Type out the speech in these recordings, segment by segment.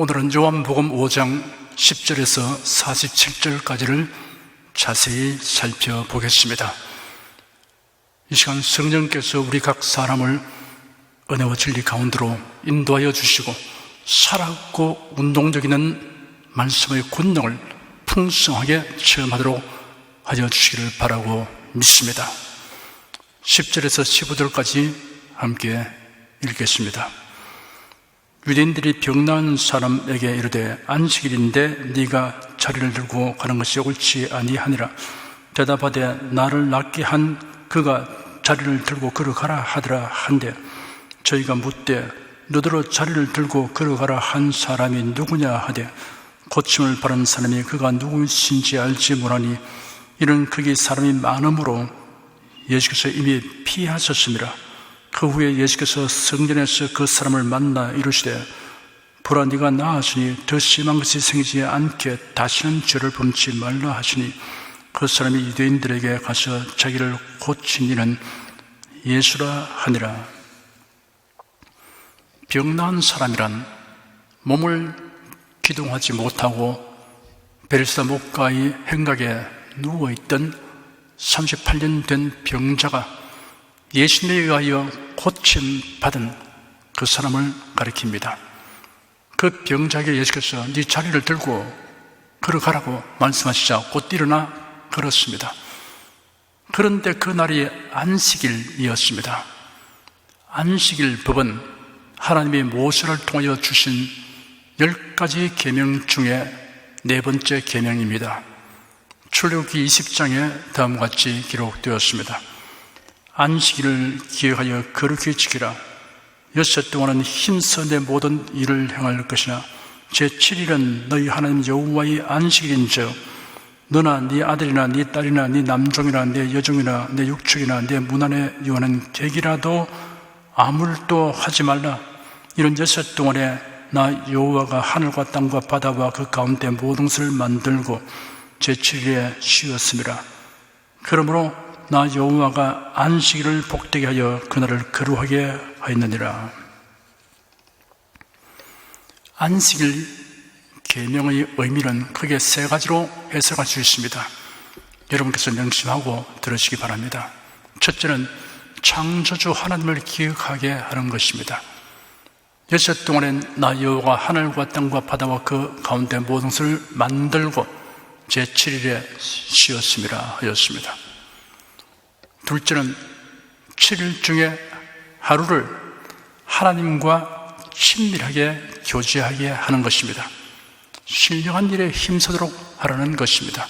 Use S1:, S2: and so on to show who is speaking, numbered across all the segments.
S1: 오늘은 요한복음 5장 10절에서 47절까지를 자세히 살펴보겠습니다. 이 시간 성령께서 우리 각 사람을 은혜와 진리 가운데로 인도하여 주시고 살아있고 운동적인 말씀의 권능을 풍성하게 체험하도록 하여 주시기를 바라고 믿습니다. 10절에서 15절까지 함께 읽겠습니다. 유대인들이 병나은 사람에게 이르되 안식일인데 네가 자리를 들고 가는 것이 옳지 아니하니라. 대답하되 나를 낫게 한 그가 자리를 들고 걸어가라 하더라 한데 저희가 묻되 너더러 자리를 들고 걸어가라 한 사람이 누구냐 하되 고침을 받은 사람이 그가 누구신지 알지 못하니 이는 거기 사람이 많음으로 예수께서 이미 피하셨습니다. 그 후에 예수께서 성전에서 그 사람을 만나 이르시되 보라 네가 나았으니 더 심한 것이 생기지 않게 다시는 죄를 범치 말라 하시니 그 사람이 유대인들에게 가서 자기를 고친 이는 예수라 하니라. 병나은 사람이란 몸을 기동하지 못하고 베르사 목가의 행각에 누워있던 38년 된 병자가 예수님에 의하여 고침받은 그 사람을 가리킵니다. 그 병자에게 예수께서 네 자리를 들고 걸어가라고 말씀하시자 곧 일어나 걸었습니다. 그런데 그날이 안식일이었습니다. 안식일 법은 하나님이 모세를 통하여 주신 10가지 계명 중에 네 번째 계명입니다. 출애굽기 20장에 다음과 같이 기록되었습니다. 안식일을 기억하여 거룩히 지키라. 6일 동안은 힘써 내 모든 일을 행할 것이나 제7일은 너희 하나님 여호와의 안식일인즉 너나 네 아들이나 네 딸이나 네 남종이나 네 여종이나 네 육축이나 네 문 안에 유하는 객이라도 아무 일도 하지 말라. 이런 6일 동안에 나 여호와가 하늘과 땅과 바다와 그 가운데 모든 것을 만들고 제7일에 쉬었습니다. 그러므로 나 여호와가 안식일을 복되게 하여 그날을 거룩하게 하였느니라. 안식일 계명의 의미는 크게 세 가지로 해석할 수 있습니다. 여러분께서 명심하고 들으시기 바랍니다. 첫째는 창조주 하나님을 기억하게 하는 것입니다. 6일 동안엔 나 여호와가 하늘과 땅과 바다와 그 가운데 모든 것을 만들고 제7일에 쉬었습니다 하였습니다. 둘째는 7일 중에 하루를 하나님과 친밀하게 교제하게 하는 것입니다. 신령한 일에 힘쓰도록 하라는 것입니다.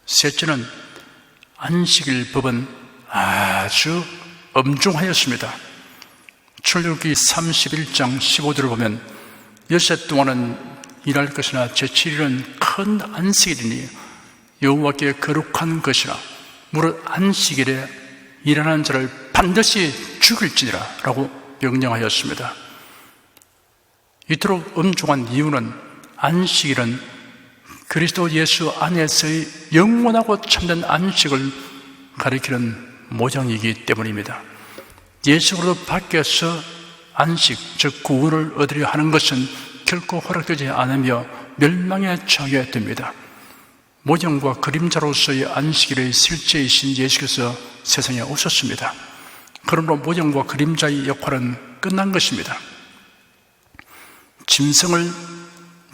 S1: 셋째는 안식일 법은 아주 엄중하였습니다. 출애굽기 31장 15절을 보면 6일 동안은 일할 것이나 제7일은 큰 안식일이니 여호와께 거룩한 것이라 무릇 안식일에 일하는 자를 반드시 죽일지니라 라고 명령하였습니다. 이토록 엄중한 이유는 안식일은 그리스도 예수 안에서의 영원하고 참된 안식을 가리키는 모양이기 때문입니다. 예수 그리스도 밖에서 안식, 즉 구원을 얻으려 하는 것은 결코 허락되지 않으며 멸망에 처하게 됩니다. 모형과 그림자로서의 안식일의 실제이신 예수께서 세상에 오셨습니다. 그러므로 모형과 그림자의 역할은 끝난 것입니다. 짐승을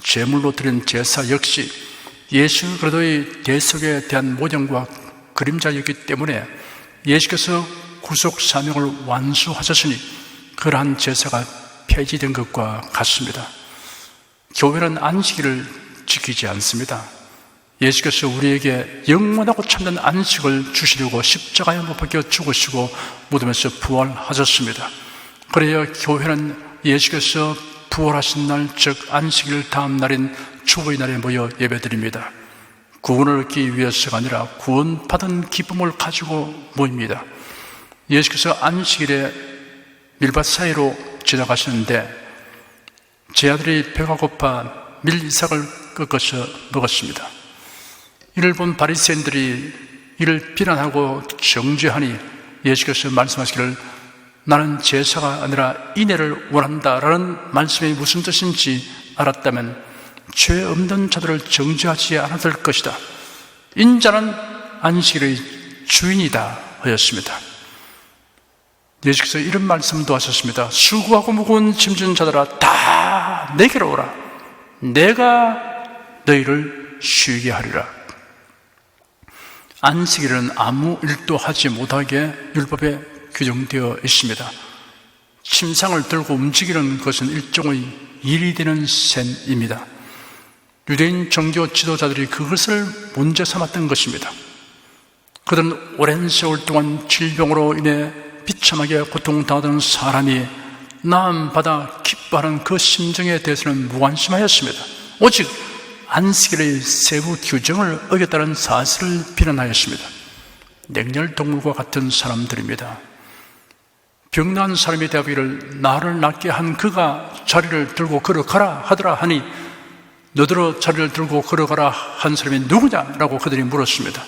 S1: 제물로 드린 제사 역시 예수 그리스도의 대속에 대한 모형과 그림자였기 때문에 예수께서 구속 사명을 완수하셨으니 그러한 제사가 폐지된 것과 같습니다. 교회는 안식일을 지키지 않습니다. 예수께서 우리에게 영원하고 참된 안식을 주시려고 십자가에 못 박혀 죽으시고 무덤에서 부활하셨습니다. 그래야 교회는 예수께서 부활하신 날, 즉 안식일 다음 날인 주보의 날에 모여 예배드립니다. 구원을 얻기 위해서가 아니라 구원받은 기쁨을 가지고 모입니다. 예수께서 안식일에 밀밭 사이로 지나가시는데 제 아들이 배가 고파 밀이삭을 꺾어서 먹었습니다. 이를 본 바리새인들이 이를 비난하고 정죄하니 예수께서 말씀하시기를 나는 제사가 아니라 인애를 원한다라는 말씀이 무슨 뜻인지 알았다면 죄 없는 자들을 정죄하지 않았을 것이다. 인자는 안식일의 주인이다 하였습니다. 예수께서 이런 말씀도 하셨습니다. 수고하고 무거운 짐진 자들아 다 내게로 오라. 내가 너희를 쉬게 하리라. 안식일은 아무 일도 하지 못하게 율법에 규정되어 있습니다. 침상을 들고 움직이는 것은 일종의 일이 되는 셈입니다. 유대인 종교 지도자들이 그것을 문제 삼았던 것입니다. 그들은 오랜 세월 동안 질병으로 인해 비참하게 고통당하던 사람이 나음받아 기뻐하는 그 심정에 대해서는 무관심하였습니다. 오직 안식일의 세부 규정을 어겼다는 사실을 비난하였습니다. 냉혈동물과 같은 사람들입니다. 병난 사람이 대하기를 나를 낫게 한 그가 자리를 들고 걸어가라 하더라 하니 너더러 자리를 들고 걸어가라 한 사람이 누구냐라고 그들이 물었습니다.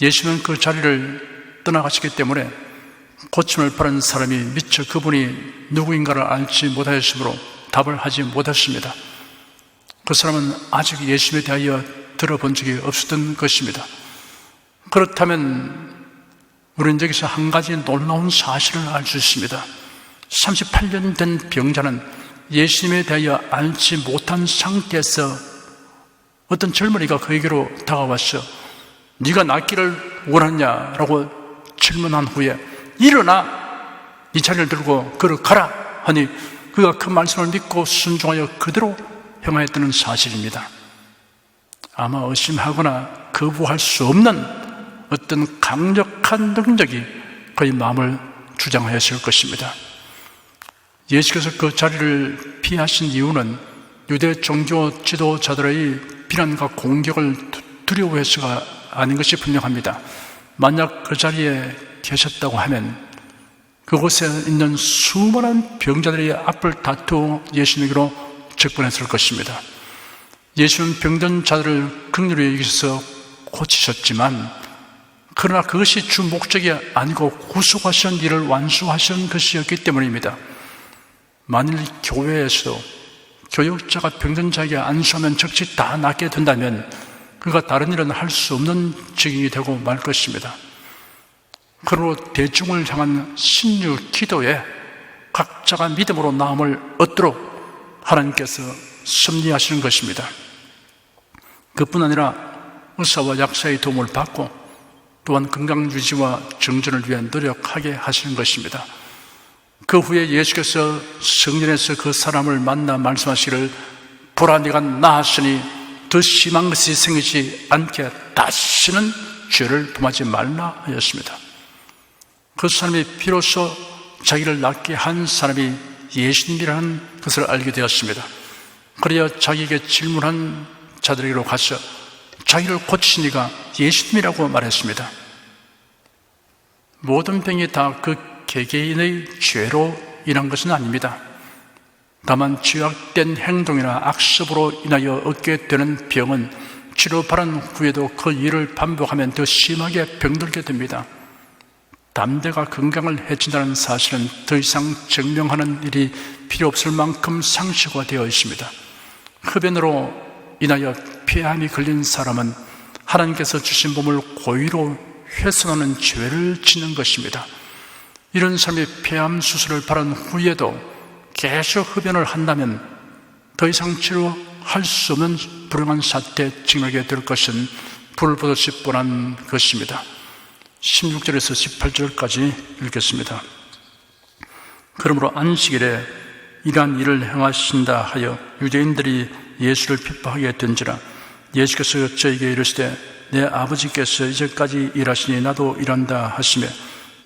S1: 예수는 그 자리를 떠나가시기 때문에 고침을 받은 사람이 미처 그분이 누구인가를 알지 못하였으므로 답을 하지 못했습니다. 그 사람은 아직 예수님에 대하여 들어본 적이 없었던 것입니다. 그렇다면 우리는 여기서 한 가지 놀라운 사실을 알 수 있습니다. 38년 된 병자는 예수님에 대하여 알지 못한 상태에서 어떤 젊은이가 그에게로 다가와서 네가 낫기를 원하냐라고 질문한 후에 일어나 네 자리를 들고 걸어가라 하니 그가 그 말씀을 믿고 순종하여 그대로 행하였다는 사실입니다. 아마 의심하거나 거부할 수 없는 어떤 강력한 능력이 그의 마음을 주장하였을 것입니다. 예수께서 그 자리를 피하신 이유는 유대 종교 지도자들의 비난과 공격을 두려워해서가 아닌 것이 분명합니다. 만약 그 자리에 계셨다고 하면 그곳에 있는 수많은 병자들이 앞을 다투어 예수님에게로 접근했을 것입니다. 예수는 병든 자들을 긍휼히 여기셔서 고치셨지만 그러나 그것이 주 목적이 아니고 구속하신 일을 완수하신 것이었기 때문입니다. 만일 교회에서도 교역자가 병든 자에게 안수하면 즉시 다 낫게 된다면 그가 다른 일은 할 수 없는 직인이 되고 말 것입니다. 그러므로 대중을 향한 신유 기도에 각자가 믿음으로 나음을 얻도록 하나님께서 섭리하시는 것입니다. 그뿐 아니라 의사와 약사의 도움을 받고 또한 건강 유지와 정전을 위해 노력하게 하시는 것입니다. 그 후에 예수께서 성전에서 그 사람을 만나 말씀하시기를 보라 네가 나았으니 더 심한 것이 생기지 않게 다시는 죄를 범하지 말라 하였습니다. 그 사람이 비로소 자기를 낫게 한 사람이 예수님이라는 것을 알게 되었습니다. 그래야 자기에게 질문한 자들에게로 가서 자기를 고치신 이가 예수님이라고 말했습니다. 모든 병이 다 그 개개인의 죄로 인한 것은 아닙니다. 다만 죄악된 행동이나 악습으로 인하여 얻게 되는 병은 치료받은 후에도 그 일을 반복하면 더 심하게 병들게 됩니다. 담대가 건강을 해친다는 사실은 더 이상 증명하는 일이 필요 없을 만큼 상식화되어 있습니다. 흡연으로 인하여 폐암이 걸린 사람은 하나님께서 주신 몸을 고의로 훼손하는 죄를 짓는 것입니다. 이런 사람이 폐암 수술을 받은 후에도 계속 흡연을 한다면 더 이상 치료할 수 없는 불행한 사태에 직면하게 될 것은 불을 보듯이 뻔한 것입니다. 16절에서 18절까지 읽겠습니다. 그러므로 안식일에 이러한 일을 행하신다 하여 유대인들이 예수를 핍박하게 된지라. 예수께서 저에게 이르시되 내 아버지께서 이제까지 일하시니 나도 일한다 하시며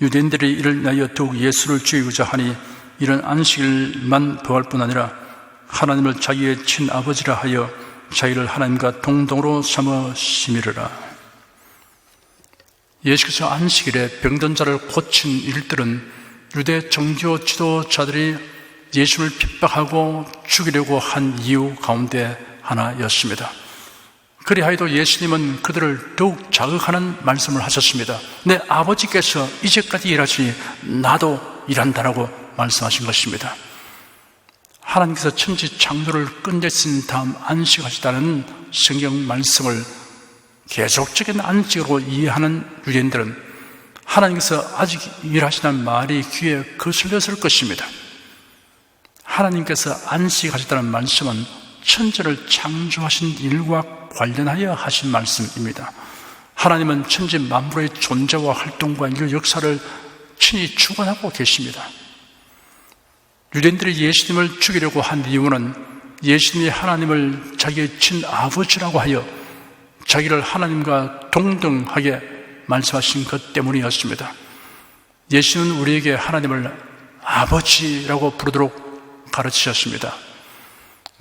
S1: 유대인들이 이를 인하여 더욱 예수를 죽이고자 하니 이런 안식일만 더할 뿐 아니라 하나님을 자기의 친아버지라 하여 자기를 하나님과 동등으로 삼으심이르라. 예수께서 안식일에 병든 자를 고친 일들은 유대 종교 지도자들이 예수를 핍박하고 죽이려고 한 이유 가운데 하나였습니다. 그리하여도 예수님은 그들을 더욱 자극하는 말씀을 하셨습니다. 내 아버지께서 이제까지 일하시니 나도 일한다라고 말씀하신 것입니다. 하나님께서 천지 창조를 끝내신 다음 안식하시다는 성경 말씀을 계속적인 안식으로 이해하는 유대인들은 하나님께서 아직 일하시다는 말이 귀에 거슬렸을 것입니다. 하나님께서 안식하셨다는 말씀은 천지를 창조하신 일과 관련하여 하신 말씀입니다. 하나님은 천지 만물의 존재와 활동과 인류 역사를 친히 주관하고 계십니다. 유대인들이 예수님을 죽이려고 한 이유는 예수님이 하나님을 자기의 친아버지라고 하여 자기를 하나님과 동등하게 말씀하신 것 때문이었습니다. 예수는 우리에게 하나님을 아버지라고 부르도록 가르치셨습니다.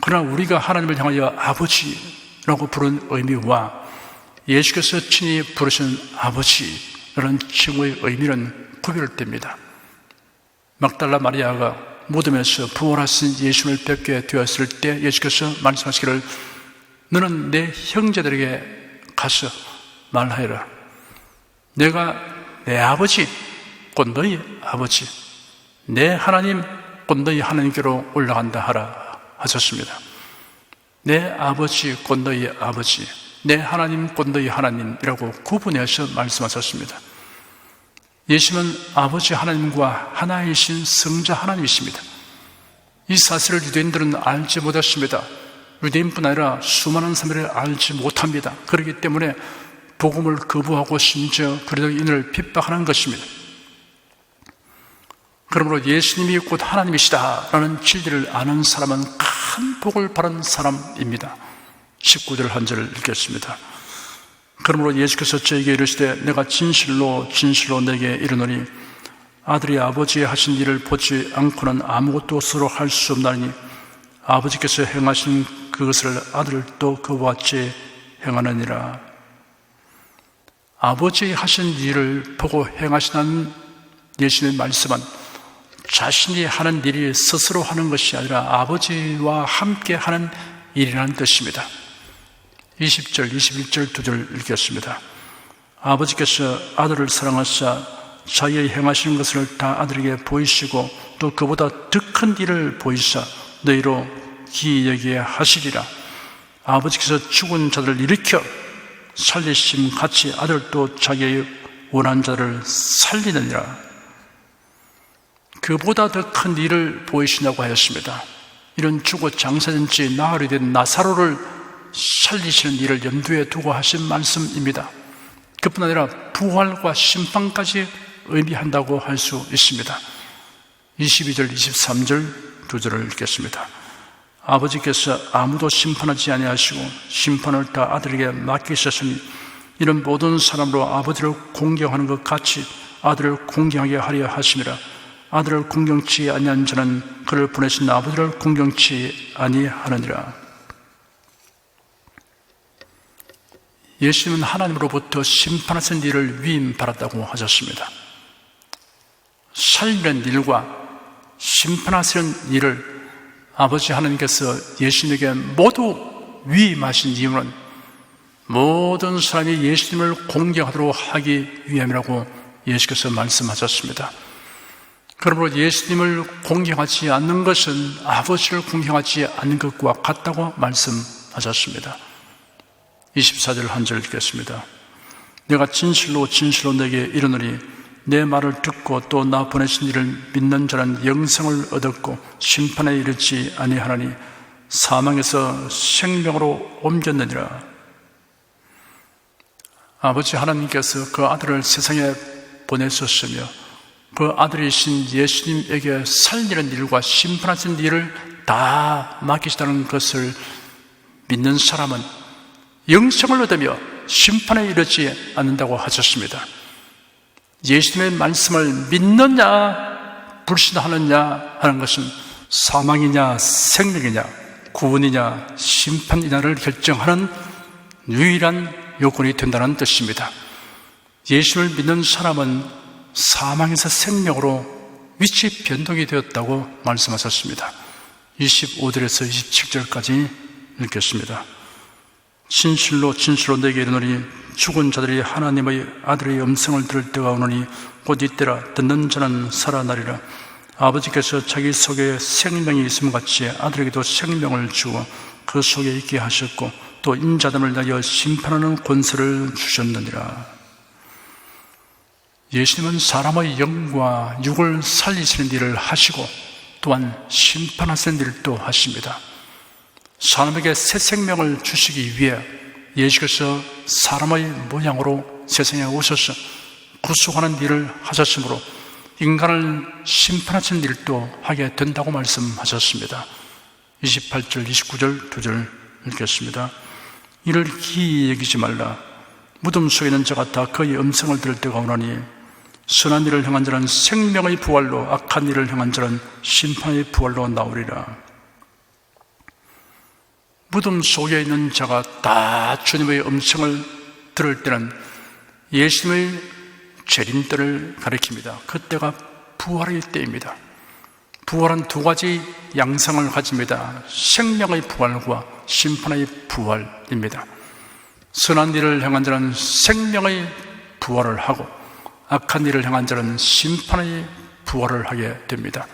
S1: 그러나 우리가 하나님을 향하여 아버지라고 부른 의미와 예수께서 친히 부르신 아버지라는 칭호의 의미는 구별됩니다. 막달라 마리아가 무덤에서 부활하신 예수님을 뵙게 되었을 때 예수께서 말씀하시기를 너는 내 형제들에게 가서 말하여라. 내가 내 아버지 곧 너희 아버지 내 하나님 곧 너희 하나님께로 올라간다 하라 하셨습니다. 내 아버지 곧 너희 아버지 내 하나님 곧 너희 하나님이라고 구분해서 말씀하셨습니다. 예수님은 아버지 하나님과 하나이신 성자 하나님이십니다. 이 사실을 유대인들은 알지 못했습니다. 유대인뿐 아니라 수많은 사람들이 알지 못합니다. 그렇기 때문에 복음을 거부하고 심지어 그리스도인을 핍박하는 것입니다. 그러므로 예수님이 곧 하나님이시다라는 진리를 아는 사람은 큰 복을 받은 사람입니다. 19절 한 절을 읽겠습니다. 그러므로 예수께서 저에게 이르시되 내가 진실로 진실로 내게 이르노니 아들이 아버지의 하신 일을 보지 않고는 아무것도 스스로 할 수 없나니 아버지께서 행하신 그것을 아들도 그와 같이 행하느니라. 아버지 하신 일을 보고 행하시는 예수님의 말씀은 자신이 하는 일이 스스로 하는 것이 아니라 아버지와 함께 하는 일이라는 뜻입니다. 20절, 21절 두 절 읽겠습니다. 아버지께서 아들을 사랑하사 자기의 행하시는 것을 다 아들에게 보이시고 또 그보다 더 큰 일을 보이사 너희로 기이 여기게 하시리라. 아버지께서 죽은 자들을 일으켜 살리심 같이 아들도 자기의 원한 자를 살리느니라. 그보다 더 큰 일을 보이신다고 하였습니다. 이런 죽어 장사된 지 나흘이 된 나사로를 살리시는 일을 염두에 두고 하신 말씀입니다. 그뿐 아니라 부활과 심판까지 의미한다고 할 수 있습니다. 22절, 23절 두 절을 읽겠습니다. 아버지께서 아무도 심판하지 아니하시고 심판을 다 아들에게 맡기셨으니 이런 모든 사람으로 아버지를 공경하는 것 같이 아들을 공경하게 하려 하심이라. 아들을 공경치 아니한 자는 그를 보내신 아버지를 공경치 아니하느니라. 예수님은 하나님으로부터 심판하신 일을 위임받았다고 하셨습니다. 살리는 일과 심판하시는 일을 아버지 하나님께서 예수님에게 모두 위임하신 이유는 모든 사람이 예수님을 공경하도록 하기 위함이라고 예수께서 말씀하셨습니다. 그러므로 예수님을 공경하지 않는 것은 아버지를 공경하지 않는 것과 같다고 말씀하셨습니다. 24절 한 절 읽겠습니다. 내가 진실로 진실로 내게 이르노니 내 말을 듣고 또 나 보내신 이를 믿는 자는 영생을 얻었고 심판에 이르지 아니하나니 사망에서 생명으로 옮겼느니라. 아버지 하나님께서 그 아들을 세상에 보내셨으며 그 아들이신 예수님에게 살리는 일과 심판하신 일을 다 맡기시다는 것을 믿는 사람은 영생을 얻으며 심판에 이르지 않는다고 하셨습니다. 예수님의 말씀을 믿느냐 불신하느냐 하는 것은 사망이냐 생명이냐 구원이냐 심판이냐를 결정하는 유일한 요건이 된다는 뜻입니다. 예수를 믿는 사람은 사망에서 생명으로 위치 변동이 되었다고 말씀하셨습니다. 25절에서 27절까지 읽겠습니다. 진실로 진실로 내게 이르노니 죽은 자들이 하나님의 아들의 음성을 들을 때가 오노니 곧 이때라 듣는 자는 살아나리라. 아버지께서 자기 속에 생명이 있음 같이 아들에게도 생명을 주어 그 속에 있게 하셨고 또 인자됨을 위하여 심판하는 권세를 주셨느니라. 예수님은 사람의 영과 육을 살리시는 일을 하시고 또한 심판하시는 일도 하십니다. 사람에게 새 생명을 주시기 위해 예수께서 사람의 모양으로 세상에 오셔서 구속하는 일을 하셨으므로 인간을 심판하시는 일도 하게 된다고 말씀하셨습니다. 28절, 29절, 2절 읽겠습니다. 이를 기이 여기지 말라. 무덤 속에 있는 자가 다 그의 음성을 들을 때가 오나니 선한 일을 행한 자는 생명의 부활로 악한 일을 행한 자는 심판의 부활로 나오리라. 무덤 속에 있는 자가 다 주님의 음성을 들을 때는 예수님의 재림 때를 가리킵니다. 그때가 부활의 때입니다. 부활은 두 가지 양상을 가집니다. 생명의 부활과 심판의 부활입니다. 선한 일을 행한 자는 생명의 부활을 하고 악한 일을 행한 자는 심판의 부활을 하게 됩니다.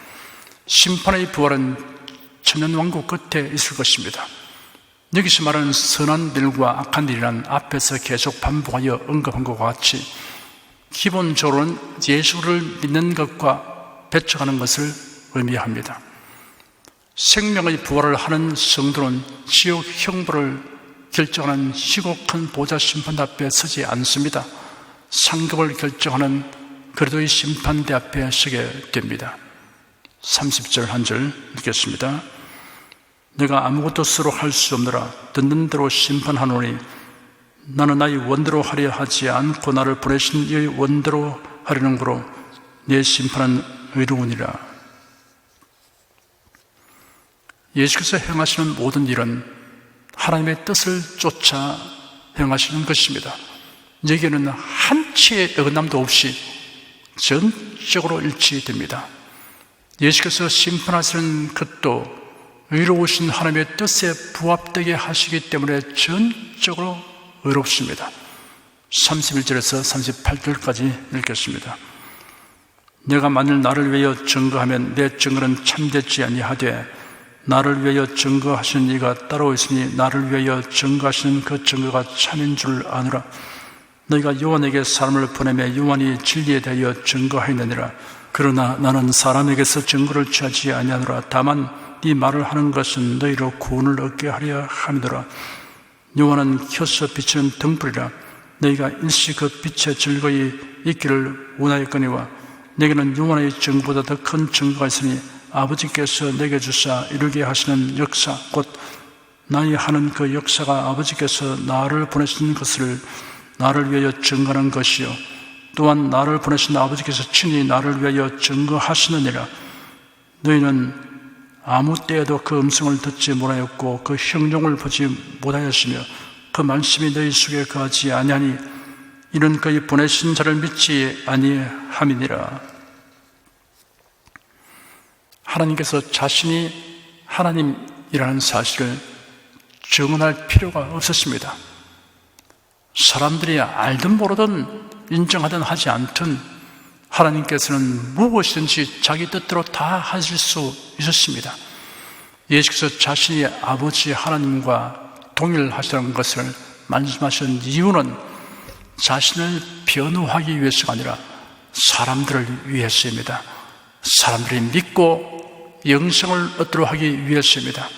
S1: 심판의 부활은 천년왕국 끝에 있을 것입니다. 여기서 말하는 선한 일과 악한 일이란 앞에서 계속 반복하여 언급한 것과 같이 기본적으로는 예수를 믿는 것과 배척하는 것을 의미합니다. 생명의 부활을 하는 성도는 지옥 형벌을 결정하는 희곡한 보좌 심판대 앞에 서지 않습니다. 상급을 결정하는 그리스도의 심판대 앞에 서게 됩니다. 30절 한 절 읽겠습니다. 내가 아무것도 스스로 할 수 없느라 듣는 대로 심판하노니 나는 나의 원대로 하려 하지 않고 나를 보내신 이의 원대로 하려는 거로 내 심판은 의로우니라. 예수께서 행하시는 모든 일은 하나님의 뜻을 쫓아 행하시는 것입니다. 여기에는 한치의 어긋남도 없이 전적으로 일치됩니다. 예수께서 심판하시는 것도 의로우신 하나님의 뜻에 부합되게 하시기 때문에 전적으로 의롭습니다. 31절에서 38절까지 읽겠습니다. 내가 만일 나를 위하여 증거하면 내 증거는 참되지 아니하되 나를 위하여 증거하시는 이가 따로 있으니 나를 위하여 증거하시는 그 증거가 참인 줄 아노라. 너희가 요한에게 사람을 보내며 요한이 진리에 대하여 증거하였느니라. 그러나 나는 사람에게서 증거를 취하지 아니하노라. 다만 네 말을 하는 것은 너희로 구원을 얻게 하려 함이더라. 요한은 켜서 비치는 등불이라. 너희가 일시 그 빛에 즐거이 있기를 원하였거니와 내게는 요한의 증거보다 더 큰 증거가 있으니 아버지께서 내게 주사 이루게 하시는 역사 곧 나의 하는 그 역사가 아버지께서 나를 보내신 것을 나를 위하여 증거하는 것이요 또한 나를 보내신 아버지께서 친히 나를 위하여 증거하시느니라. 너희는 아무 때에도 그 음성을 듣지 못하였고 그 형용을 보지 못하였으며 그 말씀이 너희 속에 거하지 아니하니 이는 그의 보내신 자를 믿지 아니함이니라. 하나님께서 자신이 하나님이라는 사실을 증언할 필요가 없었습니다. 사람들이 알든 모르든 인정하든 하지 않든 하나님께서는 무엇이든지 자기 뜻대로 다 하실 수 있었습니다. 예수께서 자신이 아버지 하나님과 동일하시다는 것을 말씀하신 이유는 자신을 변호하기 위해서가 아니라 사람들을 위해서입니다. 사람들이 믿고 영생을 얻도록 하기 위해서입니다.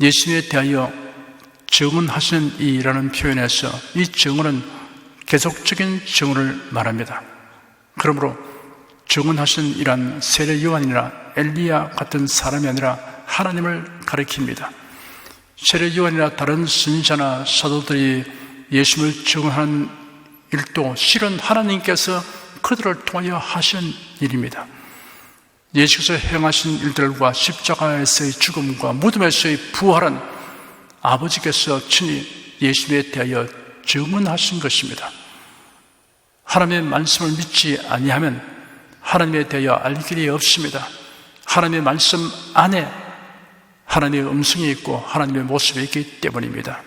S1: 예수님에 대하여 증언하시는 이라는 표현에서 이 증언은 계속적인 증언을 말합니다. 그러므로 증언하신 이란 세례 요한이나 엘리야 같은 사람이 아니라 하나님을 가리킵니다. 세례 요한이나 다른 선지자나 사도들이 예수님을 증언하는 일도 실은 하나님께서 그들을 통하여 하신 일입니다. 예수께서 행하신 일들과 십자가에서의 죽음과 무덤에서의 부활은 아버지께서 친히 예수님에 대하여 증언하신 것입니다. 하나님의 말씀을 믿지 아니하면 하나님에 대하여 알 길이 없습니다. 하나님의 말씀 안에 하나님의 음성이 있고 하나님의 모습이 있기 때문입니다.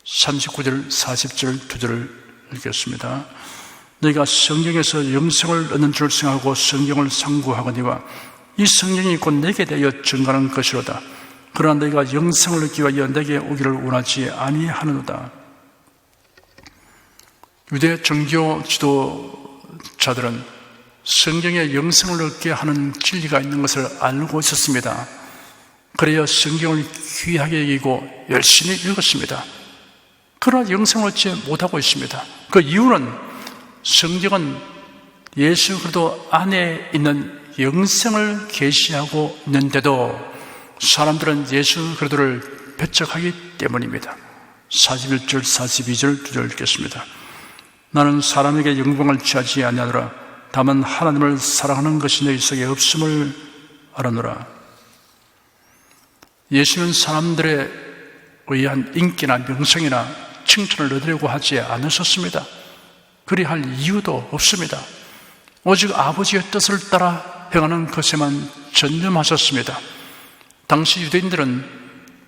S1: 39절, 40절, 2절을 읽겠습니다. 너희가 성경에서 영생을 얻는 줄 생각하고 성경을 상고하거니와 이 성경이 곧 내게 대하여 증거하는 것이로다. 그러나 너희가 영생을 얻기 위하여 내게 오기를 원하지 아니하느니라. 유대 종교 지도자들은 성경에 영생을 얻게 하는 진리가 있는 것을 알고 있었습니다. 그래야 성경을 귀하게 여기고 열심히 읽었습니다. 그러나 영생을 얻지 못하고 있습니다. 그 이유는 성경은 예수 그리스도 안에 있는 영생을 계시하고 있는데도 사람들은 예수 그리스도를 배척하기 때문입니다. 41절, 42절 두 절 읽겠습니다. 나는 사람에게 영광을 취하지 아니하노라. 다만 하나님을 사랑하는 것이 너희 속에 없음을 알아노라. 예수는 사람들에 의한 인기나 명성이나 칭찬을 얻으려고 하지 않으셨습니다. 그리할 이유도 없습니다. 오직 아버지의 뜻을 따라 행하는 것에만 전념하셨습니다. 당시 유대인들은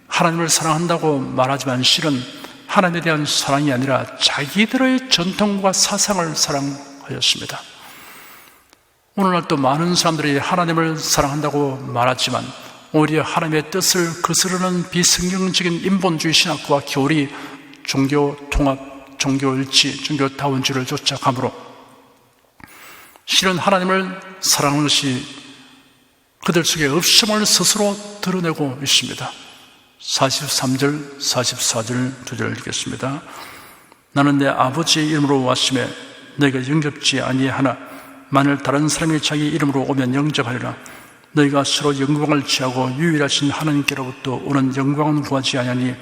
S1: 하나님을 사랑한다고 말하지만 실은 하나님에 대한 사랑이 아니라 자기들의 전통과 사상을 사랑하였습니다. 오늘날도 많은 사람들이 하나님을 사랑한다고 말하지만 오히려 하나님의 뜻을 거스르는 비성경적인 인본주의 신학과 교리, 종교 통합, 종교 일치, 종교 다원주의를 쫓아가므로 실은 하나님을 사랑하는 것이 그들 속에 없음을 스스로 드러내고 있습니다. 43절, 44절 두 절 읽겠습니다. 나는 내 아버지의 이름으로 왔음에 너희가 영접지 아니하나 만일 다른 사람이 자기 이름으로 오면 영접하리라. 너희가 서로 영광을 취하고 유일하신 하나님께로부터 오는 영광은 구하지 아니하니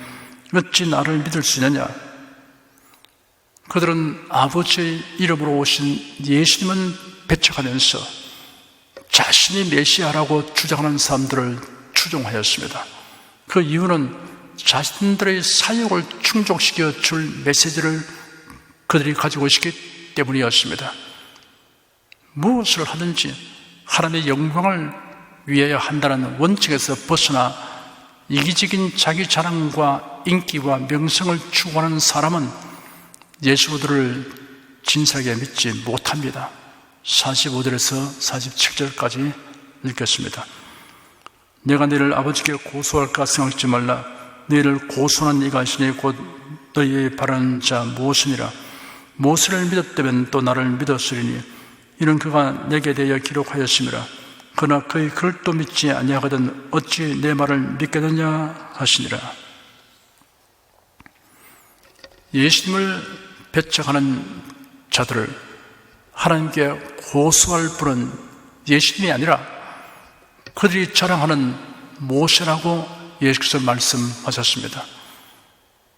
S1: 어찌 나를 믿을 수 있느냐. 그들은 아버지의 이름으로 오신 예수님은 배척하면서 자신이 메시아라고 주장하는 사람들을 추종하였습니다. 그 이유는 자신들의 사역을 충족시켜 줄 메시지를 그들이 가지고 있기 때문이었습니다. 무엇을 하든지 하나님의 영광을 위하여 한다는 원칙에서 벗어나 이기적인 자기 자랑과 인기와 명성을 추구하는 사람은 예수들을 진실하게 믿지 못합니다. 45절에서 47절까지 읽겠습니다. 내가 너희를 아버지께 고소할까 생각지 말라. 너희를 고소하는 이가 있으니 곧 너희의 바라는 자 모세니라. 모세를 믿었다면 또 나를 믿었으리니 이는 그가 내게 대하여 기록하였음이라. 그러나 그의 글도 믿지 아니하거든 어찌 내 말을 믿겠느냐 하시니라. 예수님을 배척하는 자들을 하나님께 고소할 분은 예수님이 아니라 그들이 자랑하는 모세라고 예수께서 말씀하셨습니다.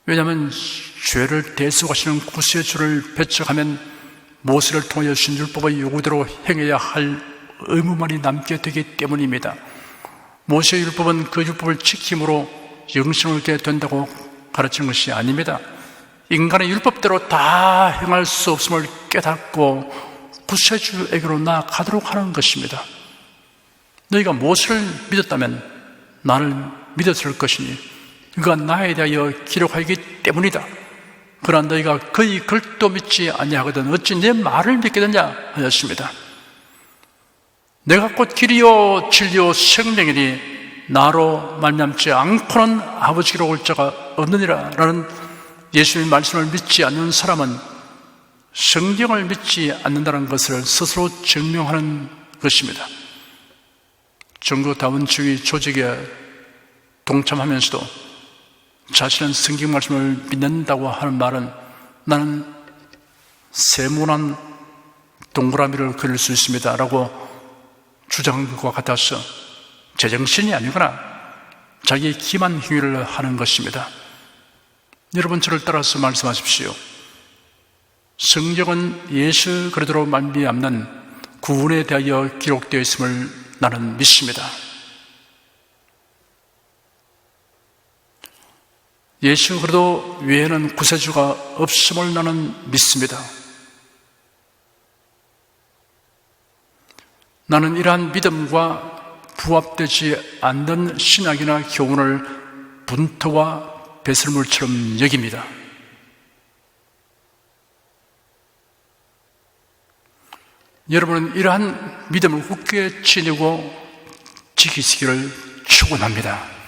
S1: 왜냐하면 죄를 대속하시는 구세주를 배척하면 모세를 통하여 주신 율법의 요구대로 행해야 할 의무만이 남게 되기 때문입니다. 모세의 율법은 그 율법을 지킴으로 영생을 얻게 된다고 가르치는 것이 아닙니다. 인간의 율법대로 다 행할 수 없음을 깨닫고 구세주에게로 나아가도록 하는 것입니다. 너희가 모세를 믿었다면 나를 믿었을 것이니 그가 나에 대하여 기록하기 때문이다. 그러나 너희가 그의 글도 믿지 아니하거든 어찌 내 말을 믿겠느냐 하였습니다. 내가 곧 길이요 진리요 생명이니 나로 말미암지 않고는 아버지께로 올 자가 없느니라 라는 예수님의 말씀을 믿지 않는 사람은 성경을 믿지 않는다는 것을 스스로 증명하는 것입니다. 종교다원주의 조직에 동참하면서도 자신은 성경 말씀을 믿는다고 하는 말은 나는 세모난 동그라미를 그릴 수 있습니다 라고 주장한 것과 같아서 제정신이 아니거나 자기의 기만 행위를 하는 것입니다. 여러분 저를 따라서 말씀하십시오. 성경은 예수 그리스도로 말미암는 구원에 대하여 기록되어 있음을 나는 믿습니다. 예수 그리스도 외에는 구세주가 없음을 나는 믿습니다. 나는 이러한 믿음과 부합되지 않는 신학이나 교훈을 분토와 배설물처럼 여깁니다. 여러분은 이러한 믿음을 굳게 지니고 지키시기를 축원합니다.